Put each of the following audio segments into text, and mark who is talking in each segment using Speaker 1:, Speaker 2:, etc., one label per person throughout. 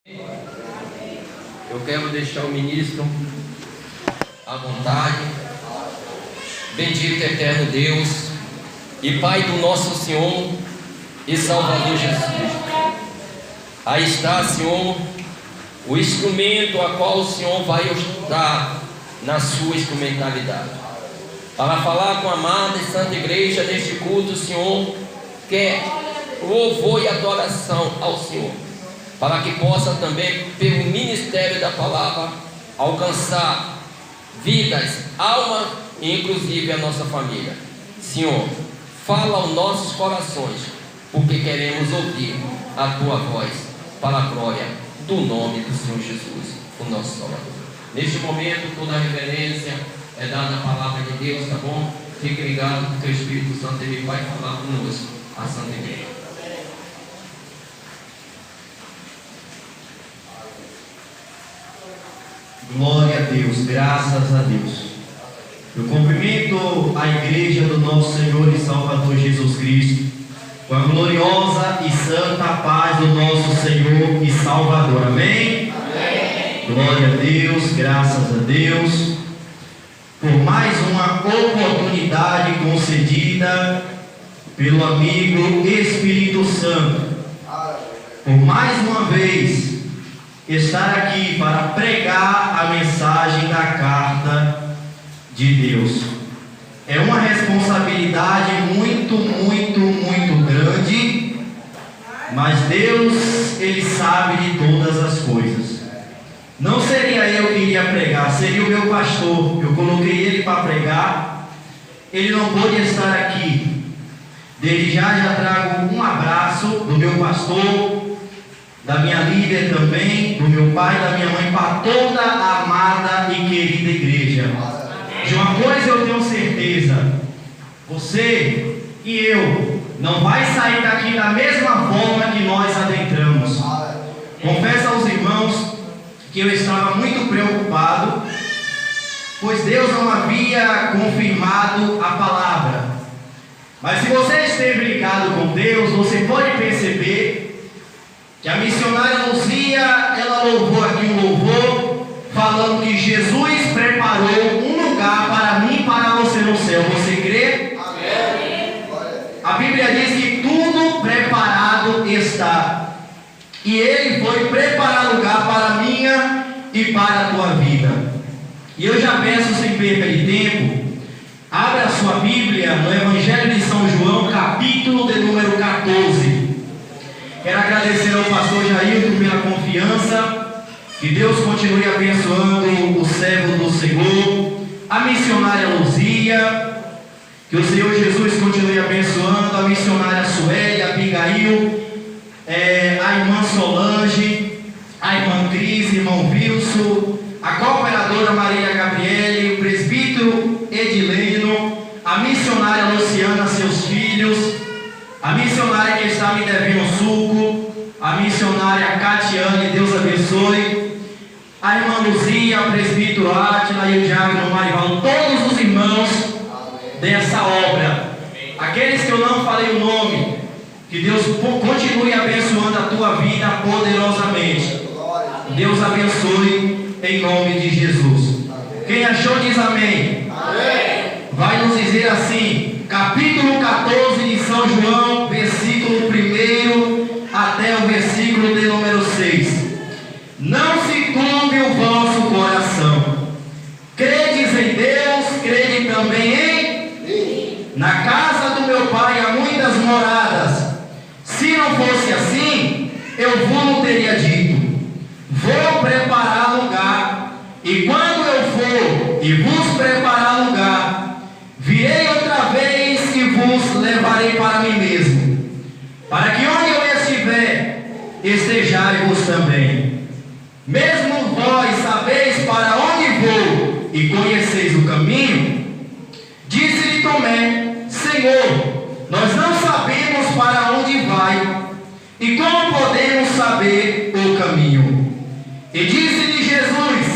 Speaker 1: Eu quero deixar o ministro à vontade. Bendito eterno Deus e Pai do nosso Senhor e Salvador Jesus Cristo. Aí está, Senhor, o instrumento a qual o Senhor vai usar na sua instrumentalidade para falar com a amada e santa igreja neste culto. O Senhor quer louvor e adoração ao Senhor, para que possa também, pelo ministério da palavra, alcançar vidas, almas e inclusive a nossa família. Senhor, fala aos nossos corações, porque queremos ouvir a Tua voz, para a glória do nome do Senhor Jesus, o nosso Salvador. Neste momento, toda a reverência é dada à palavra de Deus, tá bom? Fique ligado, porque o Espírito Santo ele vai falar conosco, a Santa Igreja.
Speaker 2: Glória a Deus, graças a Deus. Eu cumprimento a igreja do nosso Senhor e Salvador Jesus Cristo, com a gloriosa e santa paz do nosso Senhor e Salvador. Amém? Amém. Glória a Deus, graças a Deus, por mais uma oportunidade concedida pelo amigo Espírito Santo, por mais uma vez estar aqui para pregar a mensagem da carta de Deus. É uma responsabilidade muito grande, mas Deus, Ele sabe de todas as coisas. Não seria eu que iria pregar, seria o meu pastor. Eu coloquei ele para pregar, ele não pôde estar aqui. Desde já trago um abraço do meu pastor, da minha líder também, do meu pai, da minha mãe, para toda a amada e querida igreja. De uma coisa eu tenho certeza: você e eu não vai sair daqui da mesma forma que nós adentramos. Confesso aos irmãos que eu estava muito preocupado, pois Deus não havia confirmado a palavra. Mas se você esteve ligado com Deus, você pode perceber que a missionária Luzia, ela louvou aqui um louvor, falando que Jesus preparou um lugar para mim e para você no céu. Você crê? Amém. A Bíblia diz que tudo preparado está. E Ele foi preparar lugar para a minha e para a tua vida. E eu já peço, sem perda de tempo, abra a sua Bíblia no Evangelho de São João, capítulo de número 14. Quero agradecer ao pastor Jailton pela confiança. Que Deus continue abençoando o servo do Senhor, a missionária Luzia. Que o Senhor Jesus continue abençoando a missionária Sueli, a Abigail, a irmã Solange, a irmã Cris, irmão Wilson, a cooperadora Maria Gabriele, o presbítero Edileno, a missionária Luciana, seus filhos, a missionária que está me devendo suco, a missionária Catiane, Deus abençoe, a irmã Luzia, o presbítero Átila e o diácono Marivaldo, todos os irmãos dessa obra, aqueles que eu não falei o nome, que Deus continue abençoando a tua vida poderosamente. Deus abençoe em nome de Jesus. Quem achou diz amém. Amém. Vai nos dizer assim, capítulo 14 de São João, versículo 1 até o versículo de número 6. Não se turbe o vosso coração. Credes em Deus, crede também em mim. Na casa do meu pai há muitas moradas. Se não fosse assim, eu vos teria dito: vou preparar lugar, e quando eu for e vos preparar lugar, virei outra vez e vos levarei para mim mesmo, para que onde eu estiver, estejais-vos também. Mesmo vós sabeis para onde vou e conheceis o caminho. Disse-lhe Tomé: Senhor, nós não sabemos para onde vai, e como podemos saber o caminho? E disse-lhe Jesus: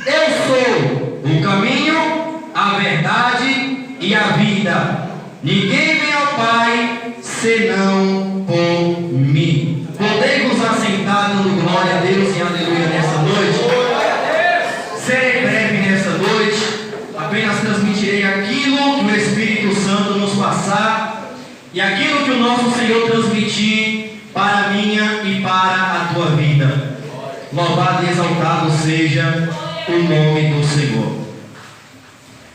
Speaker 2: Eu sou o caminho, a verdade e a vida. Ninguém vem ao Pai senão por mim. Podei-vos assentar, dando glória a Deus. o nosso Senhor transmitir para a minha e para a tua vida. Louvado e exaltado seja o nome do Senhor.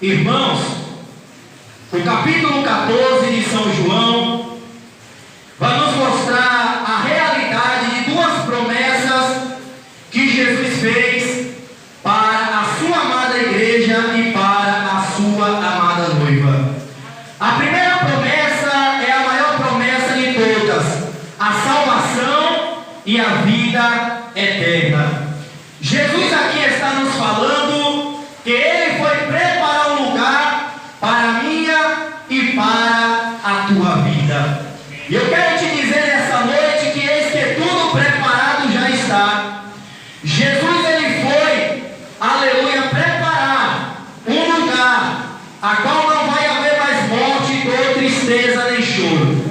Speaker 2: Irmãos, o capítulo 14 de São João vai nos mostrar a realidade de duas promessas que Jesus fez para a sua amada igreja e para a sua amada noiva. A primeira promessa é a maior promessa de todas, a salvação e a vida eterna. Jesus aqui está nos falando que Ele foi preparar um lugar para a minha e para a tua vida. E eu quero te dizer nessa noite que eis que tudo preparado já está. Jesus, Ele foi, aleluia, preparar um lugar a qual não vai haver mais morte, dor, tristeza nem choro.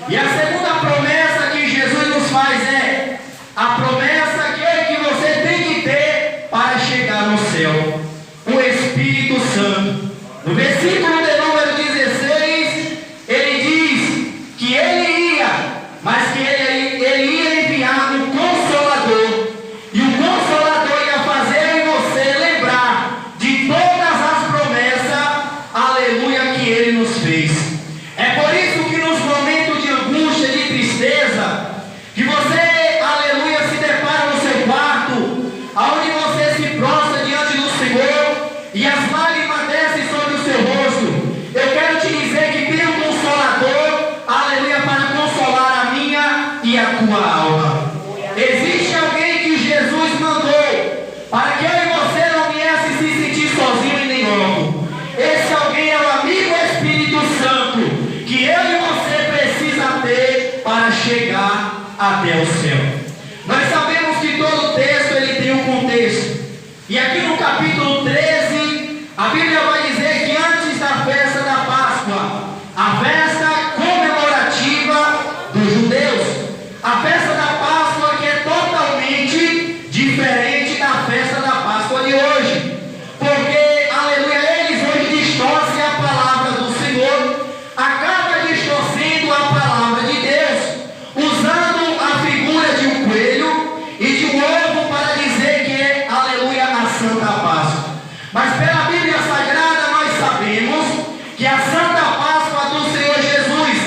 Speaker 2: E a segunda promessa que Jesus nos faz é a promessa que você tem que ter para chegar no céu, o Espírito Santo. No versículo de número 16, ele diz que ele ia, mas que ele ia enviar um Consolador. E o Consolador ia fazer em você lembrar de todas as promessas, aleluia, que ele nos fez. É por isso que nos momentos de angústia, de tristeza, que você, aleluia, se depara no seu quarto, aonde você se prostra diante do Senhor e as lágrimas descem sobre o seu rosto. Eu quero te dizer que tem um Consolador, aleluia, para consolar a minha e a tua alma. Existe alguém que Jesus mandou para que eu e você não viesse se sentir sozinho e nem órfão. Esse alguém é o amigo Espírito Santo, que eu e você precisa ter para chegar até o céu. Nós sabemos que todo texto ele tem um contexto. E aqui no capítulo 13, a Bíblia vai dizer que antes da festa da Páscoa, a festa comemorativa dos judeus, a festa da Páscoa que é totalmente diferente da festa da Páscoa de hoje, porque, aleluia, eles hoje distorcem a palavra do Senhor, acaba distorcendo a palavra de Deus, usando a figura de um coelho e de um ovo para dizer que é, aleluia, a Santa Páscoa. Mas pela Bíblia Sagrada nós sabemos que a Santa Páscoa do Senhor Jesus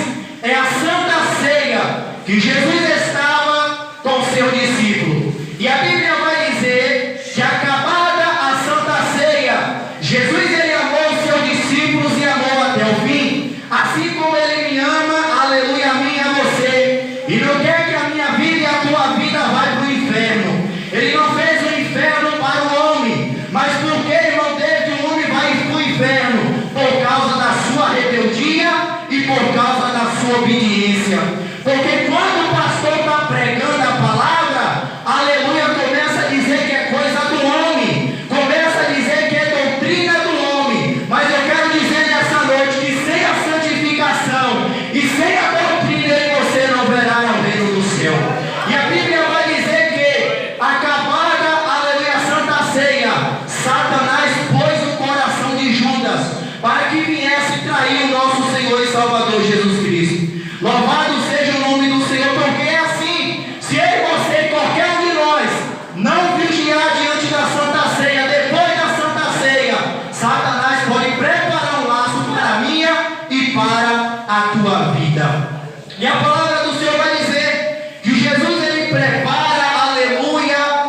Speaker 2: é a Santa Ceia que Jesus estava com seu discípulo. E a Bíblia vai dizer que acabada a Santa Ceia, Jesus ele amou os seus discípulos e amou até o fim, assim como ele me ama, aleluia, a mim e a você, e não quer que a minha vida e a tua vida vai para o inferno. Ele não fez o inferno para o homem, mas porque, irmão, desde o homem vai para o inferno por causa da sua rebeldia e por causa da sua obediência. Porque quando o pastor está pregando a palavra, aleluia, começa a dizer que é coisa do homem, começa a dizer que é doutrina do homem. Mas eu quero dizer nessa noite que sem a santificação e sem a doutrina você não verá o reino do céu. E a Bíblia vai dizer que acabada, aleluia, a Santa Ceia, Satanás pôs o coração de Judas para que viesse trair o nosso Senhor e Salvador Jesus Cristo. Louvado seja o nome do Senhor, porque é assim, se eu e você, qualquer um de nós, não vigiar diante da Santa Ceia, depois da Santa Ceia, Satanás pode preparar um laço para a minha e para a tua vida. E a palavra do Senhor vai dizer que Jesus ele prepara, aleluia,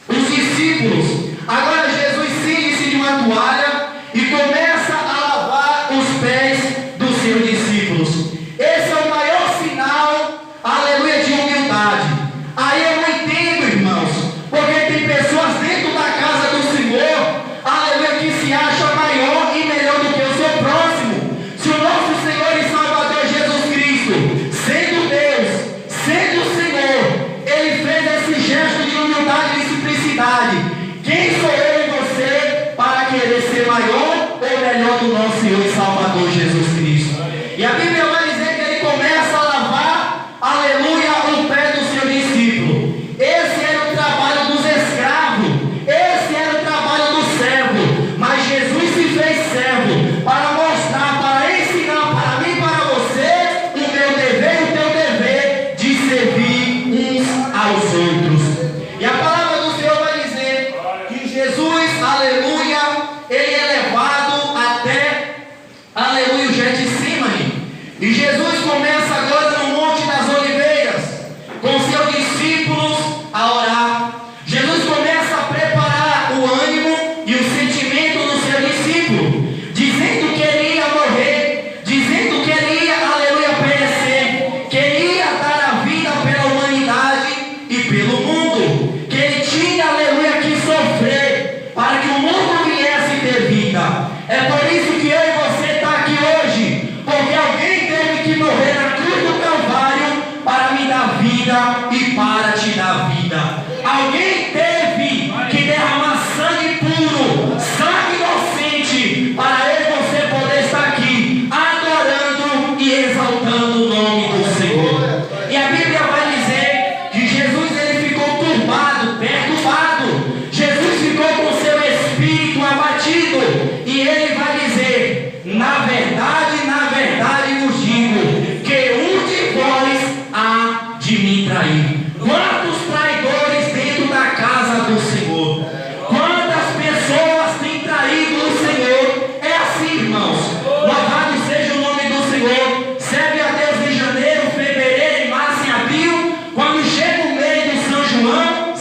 Speaker 2: os discípulos. Agora Jesus cinge-se de uma toalha e começa a lavar os pés dos seus discípulos. Esse é o maior sinal, aleluia, de humildade. Aí eu não entendo, irmãos, porque tem pessoas dentro da casa do Senhor, aleluia, que se acham maior e melhor do que o seu próximo. Se o nosso Senhor e Salvador Jesus Cristo, sendo Deus, sendo o Senhor, ele fez esse gesto de humildade e simplicidade. Quem sou eu e você para querer ser maior ou melhor do nosso Senhor e Salvador Jesus Cristo? E a Bíblia vai dizer que ele começa a lavar, aleluia, o pé do seu discípulo. Esse era o trabalho dos escravos, esse era o trabalho do servo. Mas Jesus se fez servo para mostrar, para ensinar para mim e para você o meu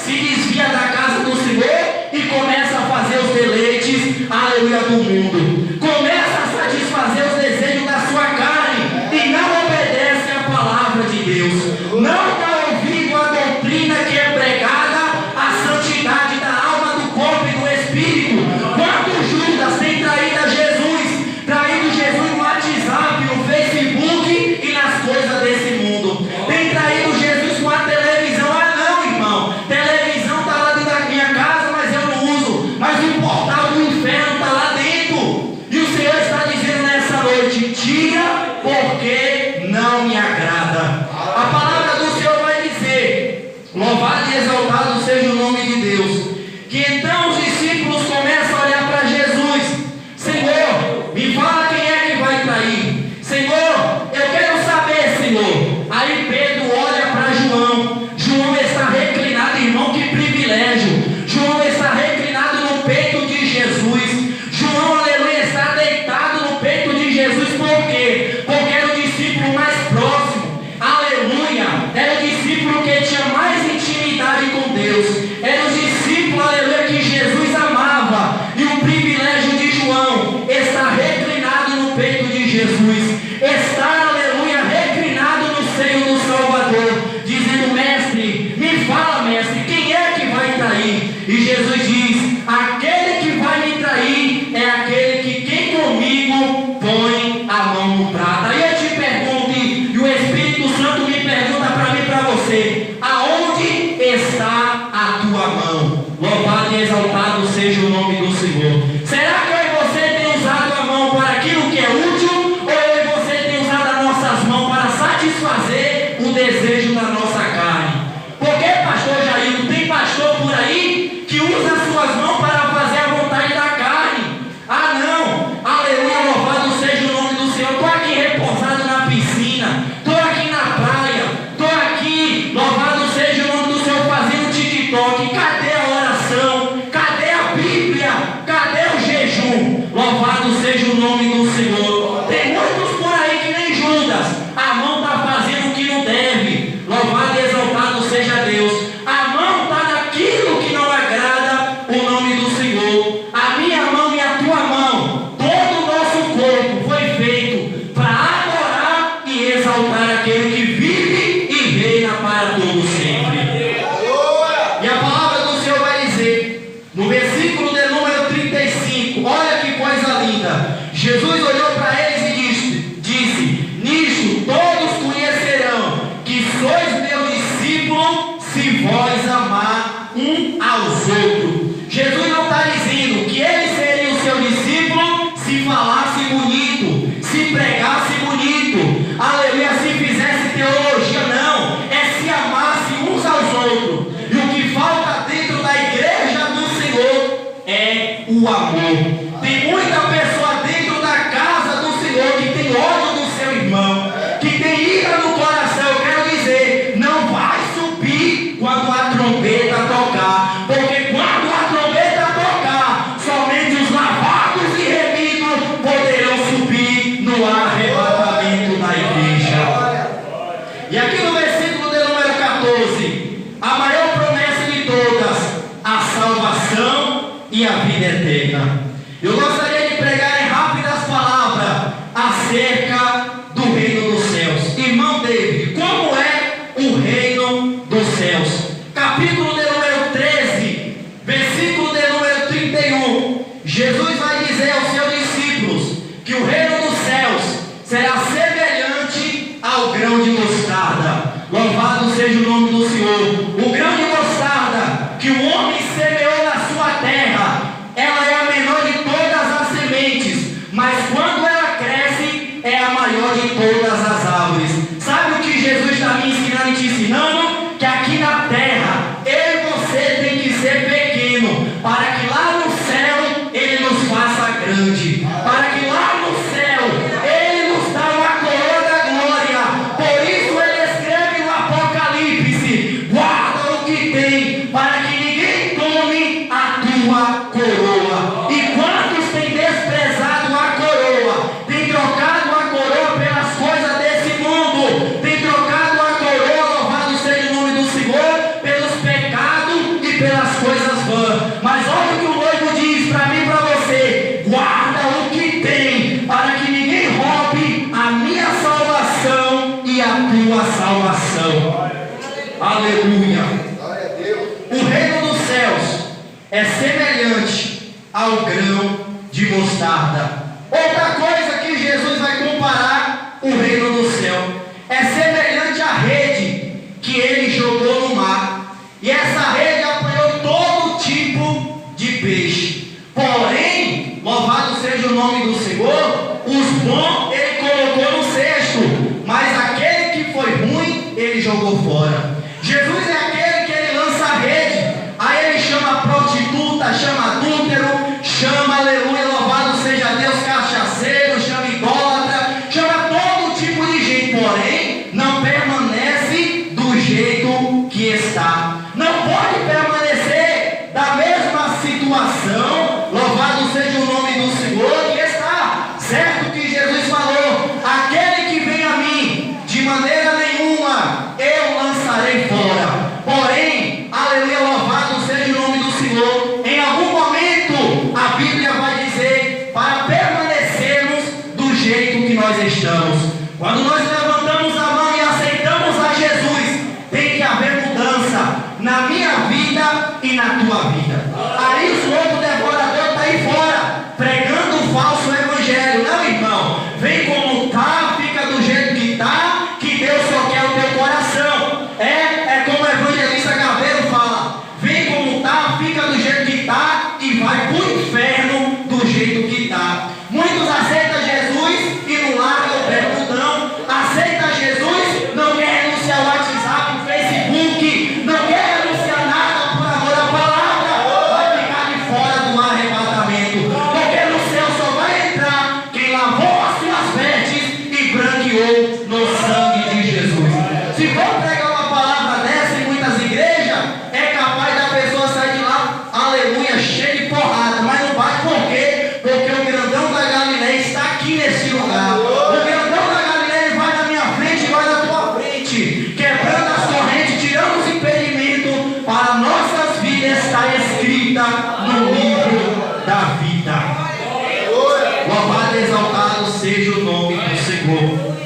Speaker 2: se desvia da casa do Senhor e começa a fazer os deleites, aleluia, do mundo. Começa a satisfazer os desejos da sua carne e não obedece à palavra de Deus. Não dá ouvido à doutrina que é pregada, à santidade da alma, do corpo e do espírito. Quanto Judas tem traído Jesus no WhatsApp, no Facebook e nas coisas desse mundo. Tem traído Jesus com a televisão. Ah não, irmão, televisão está lá dentro da minha casa, mas eu não uso. Mas o portal do inferno está lá dentro. E o Senhor está dizendo nessa noite: tira, porque não me agrada. A palavra do Senhor vai dizer: louvado e exaltado seja o nome de Deus. Que então os discípulos começam a olhar para Jesus: Senhor, me fala quem é que vai trair. Senhor, eu quero saber, Senhor. Aí Pedro olha para João. João está reclinado, irmão, que privilégio. João está reclinado no peito de Jesus. João, aleluia, está deitado no peito de Jesus. Por quê? Porque era o discípulo mais próximo. Aleluia. Era o discípulo que tinha mais intimidade com Deus. Era o discípulo, aleluia, que Jesus amava. E o privilégio de João está reclinado no peito de Jesus. Está, aleluia, reclinado no seio do Salvador, dizendo: mestre, me fala, mestre, quem é que vai trair? E Jesus diz: aquele que vai me trair é aquele que quem comigo põe a mão no prato. Aí eu te pergunto, e o Espírito Santo me pergunta para mim e para você: aonde está a tua mão? Louvado e exaltado seja o nome do Senhor. Será que eu e você tem usado a mão para aquilo que é útil, ou eu e você tem usado as nossas mãos para satisfazer o desejo da nossa carne? Porque, pastor Jair, tem pastor por aí que usa as suas mãos para fazer a vontade da carne. Ah não, aleluia, louvado seja o nome do Senhor. Estou aqui repousado na piscina, estou aqui na praia, estou aqui, louvado seja o nome do Senhor, fazendo TikTok. Cadê a oração? Cadê a Bíblia? Cadê o jejum? Louvado seja o nome do Senhor. Tem muitos por aí que nem Judas, a mão está fazendo o que não deve. Louvado e exaltado seja Deus. A mão está naquilo que não agrada o nome do Senhor. A minha mão e a tua mão, todo o nosso corpo foi feito para adorar e exaltar aquele que vive e reina para todo sempre. E a palavra do Senhor vai dizer, no versículo de número 35, olha que coisa linda. Jesus olhou para eles e disse: nisto todos conhecerão que sois meus discípulos, se vós amar um aos outros. Jesus não está dizendo que ele seria o seu discípulo se falasse bonito, se pregasse bonito, aleluia, se fizesse teologia. Não, é se amasse uns aos outros. E o que falta dentro da igreja do Senhor é o amor. Tem muita pessoa dentro da casa do Senhor que tem ódio do seu irmão, que tem ira no coração. Eu quero dizer, não vai subir quando a trombeta tocar, porque quando a trombeta tocar, somente os lavados e remidos poderão subir no arrebatamento da igreja. E aqui no versículo de número 14, a maior promessa de todas, a salvação e a vida eterna. Eu gostaria de pregar em rápidas palavras acerca do reino dos céus. Irmão David, como é o reino dos céus? Capítulo de número 13, versículo de número 31. Jesus vai dizer aos seus discípulos que o reino dos céus será semelhante ao grão de mostarda. Louvado seja o nome do Senhor. O grão de mostarda que o homem semeou na sua terra, ela é a menor de todas as sementes, mas quando ela cresce, é a maior de todas as árvores. Sabe o que Jesus está me ensinando e te ensinando? Que aqui na terra, eu e você tem que ser pequeno, para que lá no céu Ele nos faça grande, para que lá no céu Ele nos dá uma coroa da glória. Por isso Ele escreve no Apocalipse: guarda o que tem, para que ninguém tome a tua coroa. E quantos têm desprezado a coroa, têm trocado a coroa pelas coisas desse mundo, têm trocado a coroa, louvado seja o nome do Senhor, pelos pecados pelas coisas vãs. Mas olha o que o noivo diz para mim e para você: guarda o que tem, para que ninguém roube a minha salvação e a tua salvação. Aleluia. O reino dos céus é semelhante ao grão de mostarda. Outra coisa que Jesus vai comparar o reino do céu é semelhante à rede que ele jogou no mar. E essa rede apanhou todo tipo de peixe. Porém, louvado seja o nome do Senhor, os bons ele colocou no cesto, mas aquele que foi ruim, ele jogou fora. Jesus é aquele que ele lança a rede, aí ele chama a prostituta, chama adúltero, chama, aleluia, louvado seja Deus, cachaceiro, chama idólatra, chama todo tipo de gente, porém, não permanece do jeito que está. Não pode permanecer da mesma situação, louvado seja o nome do Senhor, que está. Certo que Jesus falou: aquele que vem a mim, de maneira nenhuma eu lançarei fora. Porém, aleluia, louvado seja o nome do Senhor, em algum momento a Bíblia vai dizer para permanecermos do jeito que nós estamos. Quando nós levantamos a mão e aceitamos a Jesus, tem que haver mudança na minha vida e na tua vida. Aí o outro devorador está aí fora, pregando o falso evangelho. Não, irmão, vem como está, fica do jeito que está, que Deus só quer o teu coração. É como o evangelista Gaveiro fala: vem como está, fica do jeito que está e vai para o inferno do jeito que está. Muitos aceitam Jesus e não largam o pé, não. Aceita Jesus, não quer renunciar ao WhatsApp, o Facebook, não quer renunciar nada por amor à palavra, vai ficar de fora do arrebatamento. Porque no céu só vai entrar quem lavou as suas vestes e branqueou no sangue de Jesus. Se for pregar uma palavra dessa em muitas igrejas, é capaz da pessoa sair de lá, aleluia, cheio de porrada, mas não bate. Por quê? Porque o grandão da Galileia está aqui nesse lugar. O grandão da Galileia vai na minha frente e vai na tua frente, quebrando as correntes, tirando os impedimentos, para nossas vidas estar escrita no livro da vida. Louvado e exaltado seja o nome do Senhor.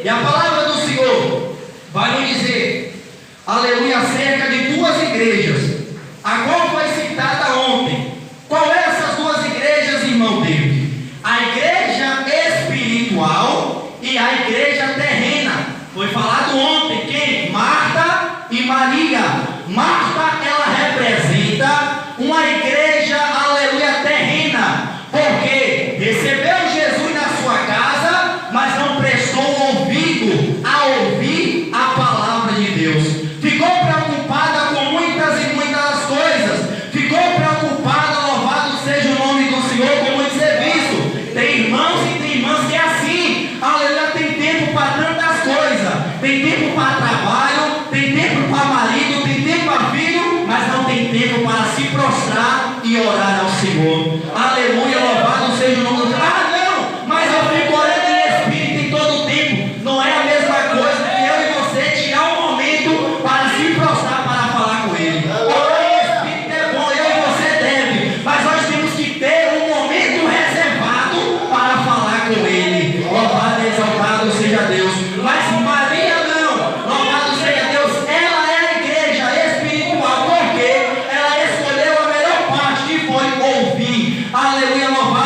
Speaker 2: E a palavra do Senhor vai nos dizer, aleluia, acerca de duas igrejas, a qual foi citada ontem. Qual é essas duas igrejas, irmão David? A igreja espiritual e a igreja terrena. Foi falado ontem quem? Marta e Maria. Marta, ela representa uma igreja, aleluia, terrena, porque recebeu Jesus na sua casa, mas não prestou ouvido a ouvir a palavra de Deus. Ficou preocupada com muitas e muitas coisas. Ficou preocupada, louvado seja o nome do Senhor, com muito serviço. Tem irmãos e tem irmãs que é assim, aleluia, tem tempo para tantas coisas. Tem tempo para trabalho, tem tempo para marido, tem tempo para filho, mas não tem tempo para se prostrar e orar ao Senhor. Aleluia, louvado seja o nome do Senhor. Ah, não, mas eu fico orando em espírito em todo o tempo. Não é a mesma coisa que eu e você tirar um momento para se prostrar, para falar com Ele. Orar em espírito é bom, eu e você deve, mas nós temos que ter um momento reservado para falar com Ele. Louvado e exaltado seja Deus. Mas Maria não, louvado seja Deus, ela é a igreja espiritual, porque ela escolheu a melhor parte, que foi ouvir. Aleluia, louvado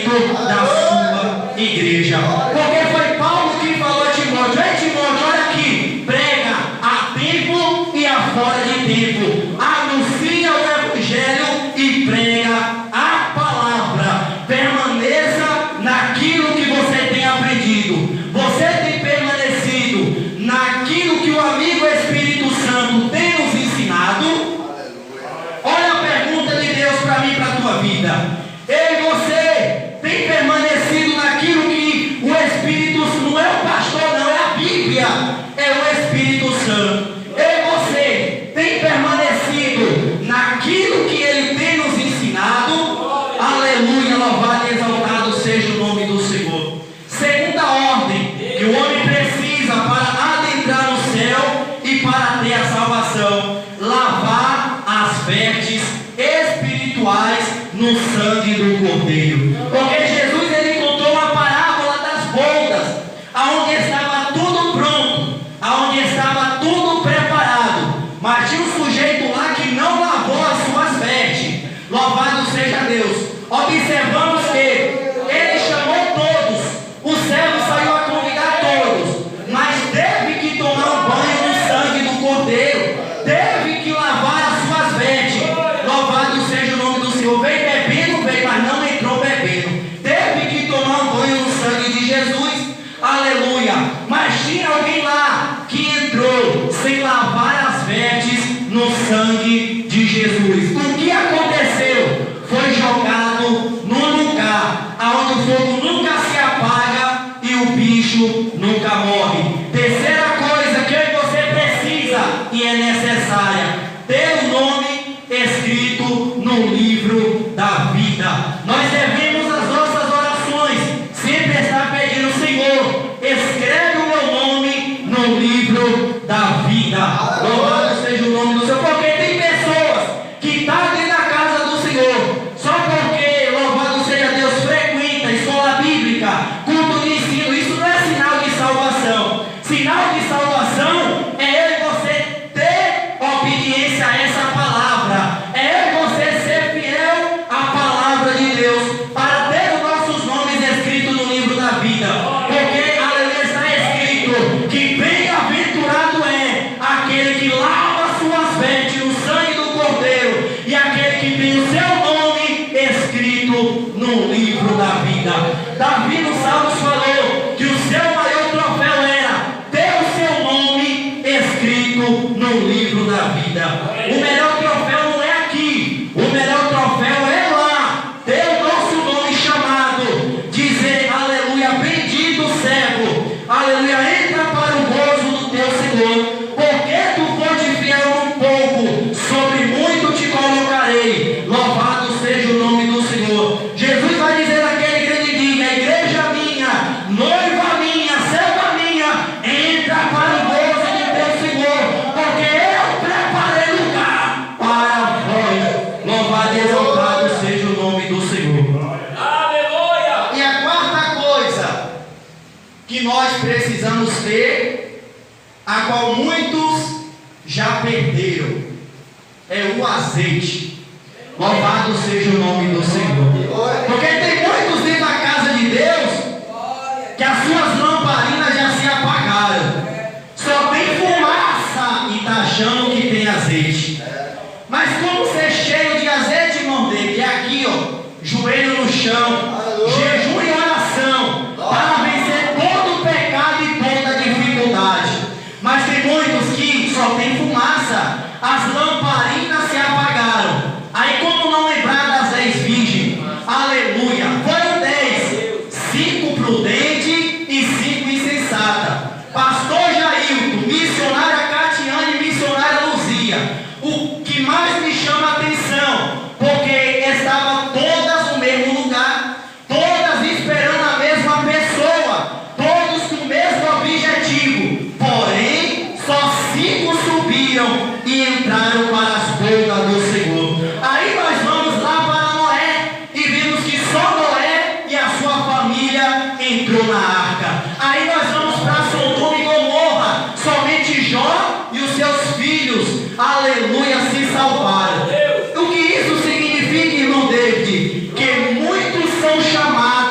Speaker 2: crescimento da sua igreja. Porque foi Paulo que falou a Timóteo: ei Timóteo, olha aqui, prega a tempo e a fora de tempo, anuncia o evangelho e prega a palavra. Permaneça naquilo que você tem aprendido. Você tem permanecido naquilo que o amigo Espírito Santo tem nos ensinado? Olha a pergunta de Deus para mim e para a tua vida. Ei, você tem permanecido naquilo que o Espírito, não é o pastor, não é a Bíblia, é o Espírito Santo. Ei, você tem permanecido naquilo que ele tem nos ensinado? Aleluia, louvado e exaltado seja o nome do Senhor. Segunda ordem que o homem precisa para adentrar no céu e para ter a salvação: lavar as vestes espirituais no sangue do Cordeiro. Porque Jesus, ele contou uma parábola das bodas, aonde estava tudo pronto, aonde estava tudo preparado, mas tinha um sujeito lá que não lavou as suas vestes. Louvado seja Deus. Observamos que ele chamou todos, o servo saiu a convidar todos, mas teve que tomar um banho no sangue do Cordeiro, teve que lavar as suas vestes. Louvado seja o nome do Senhor. Veio bebendo, veio, mas não entrou bebendo. Teve que tomar um banho no sangue de Jesus. Aleluia. Mas tinha alguém lá que entrou sem lavar as vestes no sangue de Jesus. O que aconteceu? Foi jogado num lugar onde o fogo nunca se apaga e o bicho nunca morre. Terceira coisa que eu e você precisa e é necessária: ter o nome escrito no livro da vida. Nós devemos as nossas orações sempre estar pedindo: Senhor, escreve o meu nome no livro da vida. Louvado seja o nome do Senhor. Porque tem pessoas que estão dentro da casa do Senhor só porque, louvado seja Deus, frequenta escola bíblica, culto de ensino. Isso não é sinal de salvação. Sinal de salvação é eu e você ter obediência a essa palavra, é eu e você ser fiel à palavra de Deus, para ter os nossos nomes escritos no livro da vida. Porque, aleluia, está escrito que bem-aventurado é aquele que lava suas vestes no sangue do Cordeiro e aquele que tem o seu nome escrito no livro da vida. Davi nos Salmos falou que o seu maior troféu era ter o seu nome escrito no livro da vida. O melhor troféu não é aqui, o melhor troféu é lá, ter o nosso nome chamado, dizer: aleluia, bendito servo, aleluia, entra para o gozo do teu Senhor, porque tu foste fiel um pouco, sobre muito te colocarei. Louvado seja o nome do Senhor. Jesus vai dizer naquele grande dia: igreja minha, noiva minha, serva minha, entra para o gozo do teu Senhor, porque eu preparei lugar para vós. Louvado e exaltado seja o nome do Senhor. Aleluia! E a quarta coisa que nós precisamos ter, a qual muitos já perderam, é o azeite. Louvado seja o nome do Senhor. Porque tem muitos dentro da casa de Deus que as suas lamparinas já se apagaram, só tem fumaça e está achando que tem azeite. Mas como ser cheio de azeite, irmão dele? Que é aqui, ó, joelho no chão, jejum e oração, para vencer todo o pecado e toda a dificuldade. Mas tem muitos que só tem fumaça, as lamparinas se apagaram. Aí como não lembrar das 10 virgens? Aleluia! Foram 10, 5 prudentes e 5 insensatas. Pastor Jailton, missionária Catiane e missionária Luzia. O que mais me chama a atenção, porque estavam todas no mesmo lugar, todas esperando a mesma pessoa, todos com o mesmo objetivo. Porém, só 5 subiram e entraram para as bodas do Senhor. Aí nós vamos lá para Noé e vimos que só Noé e a sua família entrou na arca. Aí nós vamos para Sodoma e Gomorra, somente Jó e os seus filhos, aleluia, se salvaram. O que isso significa, irmão David? Que muitos são chamados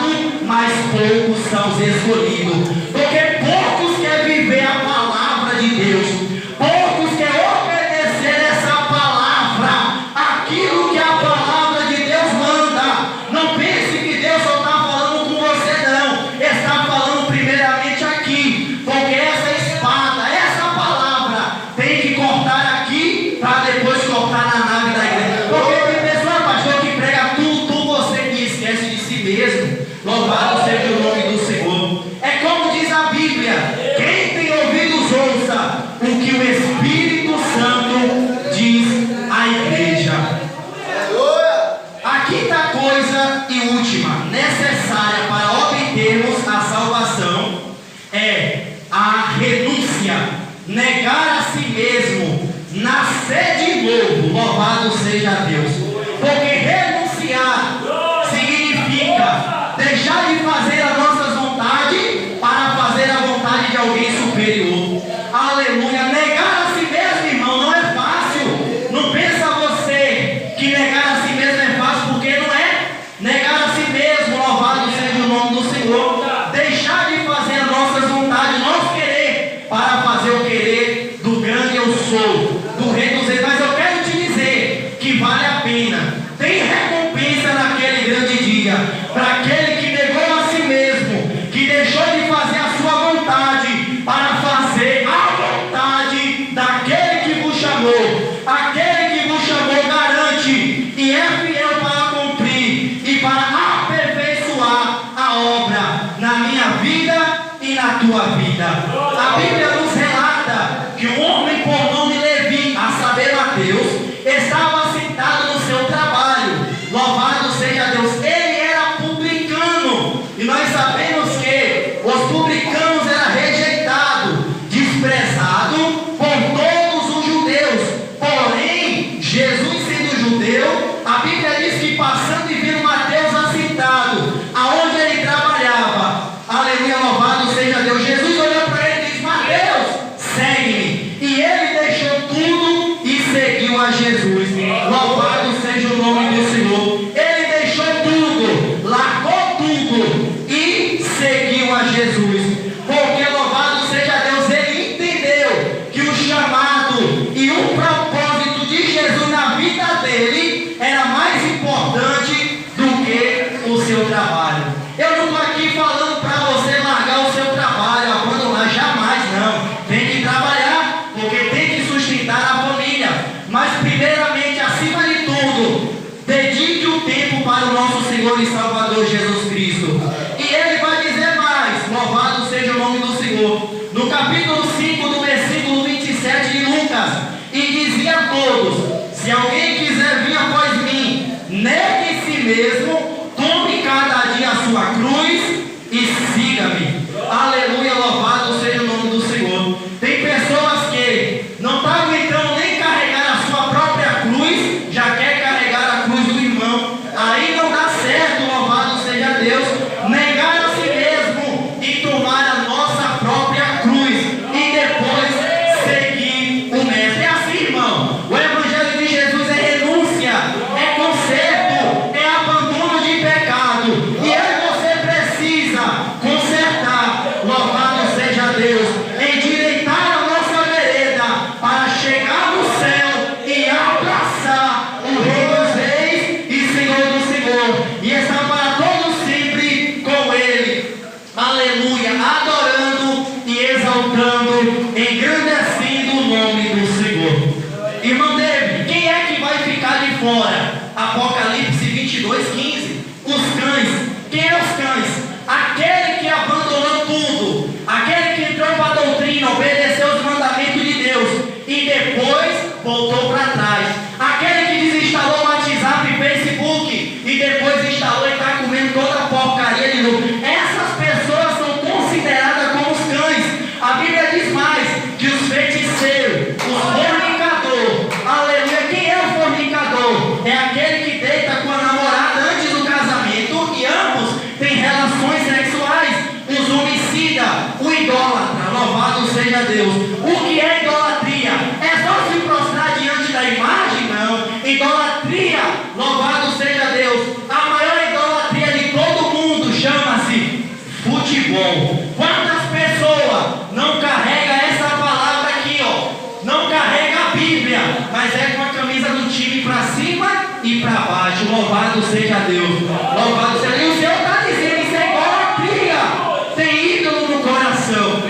Speaker 2: poucos são os escolhidos. Porque poucos querem viver a palavra de Deus. Poucos querem obedecer essa palavra, aquilo que a palavra de Deus manda. Não pense que Deus só está falando com você, não. Está falando primeiramente aqui. Porque essa espada, essa palavra, tem que cortar aqui para depois cortar na nave da igreja. Porque tem pessoa, pastor, que prega tudo você que esquece de si mesmo. Louvado seja o nome do Senhor. É como diz a Bíblia: quem tem ouvidos ouça o que o Espírito Santo diz à igreja. A quinta coisa e última necessária para obtermos a salvação é a renúncia. Negar a si mesmo, nascer de novo. Louvado seja Deus. Porque renunciar significa deixar de fazer as nossas vontades para fazer a vontade de alguém superior. Aleluia. Negar a si mesmo, irmão, não é fácil. Não pensa você que negar a si mesmo é fácil, porque não é. Negar a si mesmo, louvado seja o nome do Senhor. Deixar de fazer as nossas vontades, nosso querer, para fazer o querer do grande eu sou, do rei dos reis. Mas eu quero te dizer que vale a pena. Tem recompensa naquele grande dia. Para aquele que negou a si mesmo, que deixou de fazer a sua vontade para fazer a vontade daquele que vos chamou. Aquele que vos chamou garante e é fiel para cumprir e para aperfeiçoar a obra na minha vida e na tua vida. A Bíblia nos relata que um homem por nome Levi, a saber Mateus, estava sentado no seu trabalho. Louvado seja Deus. Ele era publicano, e nós sabemos que os publicanos eram rejeitados, desprezados por todos os judeus. Porém, Jesus sendo judeu, a Bíblia diz que passando e vendo Mateus assentado aonde ele trabalhava, aleluia, louvado seja Deus, Jesus olhou para ele e disse: Mateus, segue-me. E ele deixou tudo e seguiu a Jesus. Louvado seja o nome do Senhor. Ele deixou tudo, largou tudo e seguiu a Jesus. Porque louvado seja Deus, ele entendeu que o chamado e o propósito de Jesus na vida dele era mais importante do que o seu trabalho. Eu não estou aqui falando para você largar o seu trabalho, abandonar, jamais não. Tem que trabalhar, porque tem que sustentar a família. Mas primeiramente, acima de tudo, dedique o tempo para o nosso Senhor e Salvador Jesus Cristo. E ele vai dizer mais, louvado seja o nome do Senhor, no capítulo 5, do versículo 27 de Lucas: e dizia a todos: se alguém quiser vir após mim, negue si mesmo, tome cada dia a sua cruz e siga-me. Aleluia, louvado seja o nome do Senhor. Tem pessoas que não estão aguentando nem carregar a sua própria cruz, já quer carregar a cruz do irmão. Aí não dá certo, louvado seja Deus. Negar a si mesmo e tomar a nossa própria cruz e depois seguir o mestre. É assim, irmão. O evangelho de Jesus é renúncia, é conserto, é abandono de pecado. E aí você precisa consertar. Louvado seja de bom. Quantas pessoas não carregam essa palavra aqui, ó? Não carrega a Bíblia, mas é com a camisa do time para cima e para baixo. Louvado seja Deus. Louvado seja Deus. E o Senhor está dizendo, isso é idolatria. Tem ídolo no coração.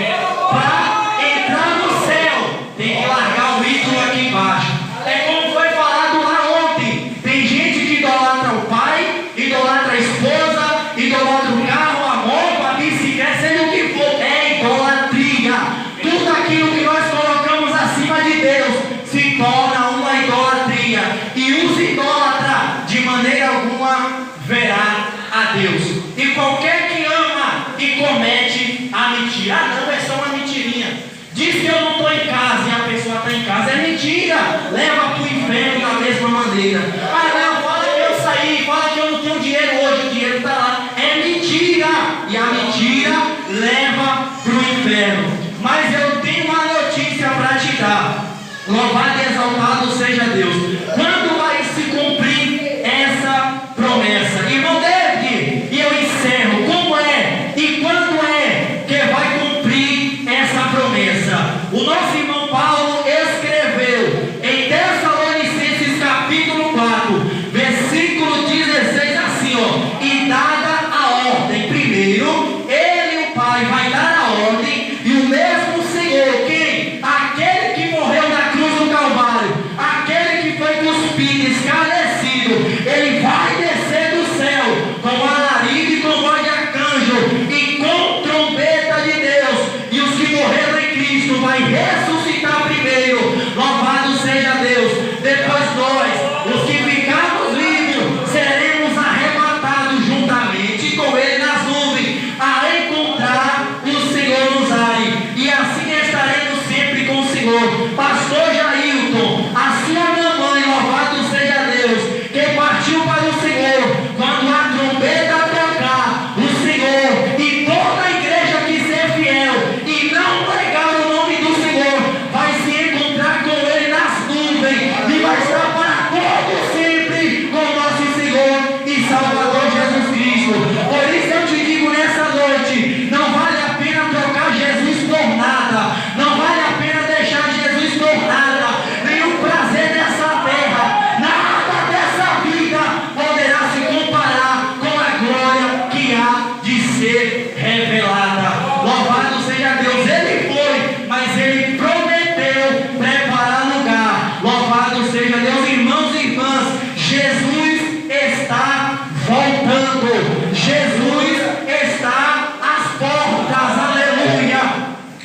Speaker 2: Para entrar no céu, tem que largar o ídolo aqui embaixo. É como foi falado lá ontem. Tem gente que idolatra o pai, idolatra a esposa, idolatra o carro, a moto, a bicicleta, seja o que for. É idolatria. Tudo aquilo que nós colocamos acima de Deus se torna uma idolatria. E os idólatras, de maneira alguma, verá a Deus. E qualquer que ama e comete a mentira. Ah, não, é só uma mentirinha. Diz que eu não estou em casa e a pessoa está em casa. É mentira. Leva para o inferno da mesma maneira. Ah, não, fala que eu saí, fala que eu não tenho dinheiro hoje, o dinheiro está lá. É mentira. E a mentira leva para o inferno. Mas eu tenho uma notícia para te dar. Louvado e exaltado seja Deus. Quando vai se cumprir essa promessa? Irmão David, e eu encerro. Como é e quando é que vai cumprir essa promessa? O nosso irmão Paulo escreveu em Tessalonicenses capítulo 4, versículo 16 assim, ó: e dada a ordem, primeiro, ele, o Pai, vai dar a ordem, e o mesmo Senhor, quem? Aquele que morreu na cruz do Calvário, aquele que foi cuspido, escarnecido, ele vai descer do céu com alarido e com voz de arcanjo e com trombeta de Deus, e os que morreram em Cristo vai ressuscitar primeiro. Louvado seja Deus. Depois nós, os que ficarmos vivos, seremos arrebatados juntamente com ele nas nuvens, a encontrar o Senhor nos ares, e assim estaremos sempre com o Senhor. Pastor Jailton, a sua mamãe, louvado seja Deus, que partiu para o Senhor, quando a trombeta tocar, o Senhor e toda a igreja que ser fiel e não pregar o nome do Senhor, vai se encontrar com ele nas nuvens e vai estar para todo sempre com nosso Senhor e Salvador Jesus Cristo. Por isso eu te digo nessa noite, não vale a pena trocar Jesus por nada, não vale a pena deixar Jesus por nada, nenhum prazer dessa terra, nada dessa vida poderá se comparar com a glória que há de ser revelada. Louvado seja Deus. Ele foi, mas ele prometeu preparar lugar. Louvado seja Deus. Irmãos e irmãs, Jesus está voltando. Jesus está às portas. Aleluia.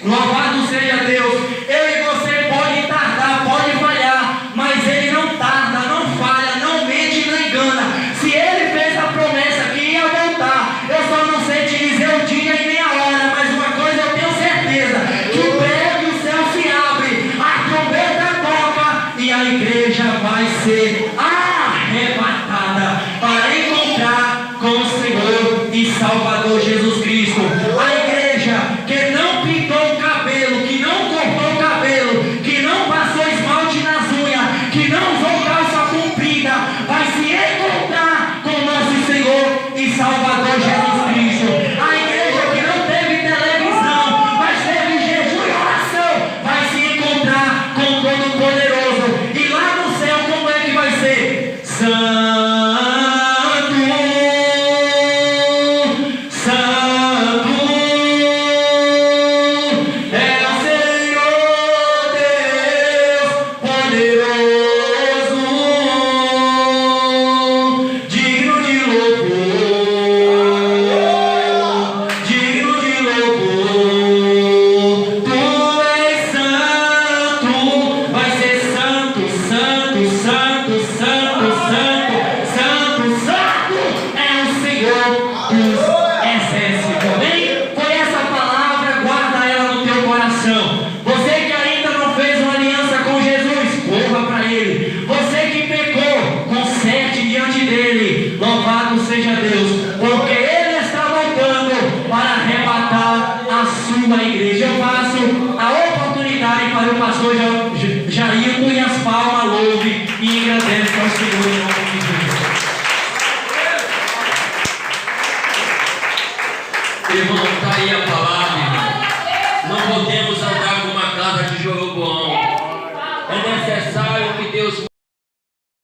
Speaker 2: Louvado seja Deus. Eu e você pode tardar, pode falhar, mas ele não tarda, não falha, não mente, não engana. Se ele fez a promessa que ia voltar, eu só não sei te dizer o dia e nem a hora, mas uma coisa eu tenho certeza, que em breve o céu se abre, a trombeta toca e a igreja vai ser arrebatada para encontrar com o Senhor e Salvador Jesus Cristo. A igreja que não pintou o cabelo, que não cortou o cabelo, que não passou esmalte nas unhas, que não usou calça comprida, vai se encontrar com nosso Senhor e Salvador Jesus Cristo. A igreja que não teve televisão, mas teve jejum e oração, vai se encontrar com o Todo-Poderoso. E lá no céu, como é que vai ser? Santo, Santo é o Senhor Deus poderoso, digno de louvor, digno de louvor. Tu és santo, vai ser santo, santo, santo, santo, santo, santo, santo é o Senhor dos exércitos. Amém? Foi essa palavra, guarda ela no teu coração. Você que ainda não fez uma aliança com Jesus, corra para ele. Você que pecou, conserte diante dele. Louvado seja Deus, porque ele está voltando para arrebatar a sua igreja. Eu passo a oportunidade para o pastor Jailton e as palmas louve e engrandece ao Senhor em nome de Jesus.
Speaker 1: Irmão, está aí a palavra, irmão. Não podemos andar com uma casa de Jeroboão. É necessário que Deus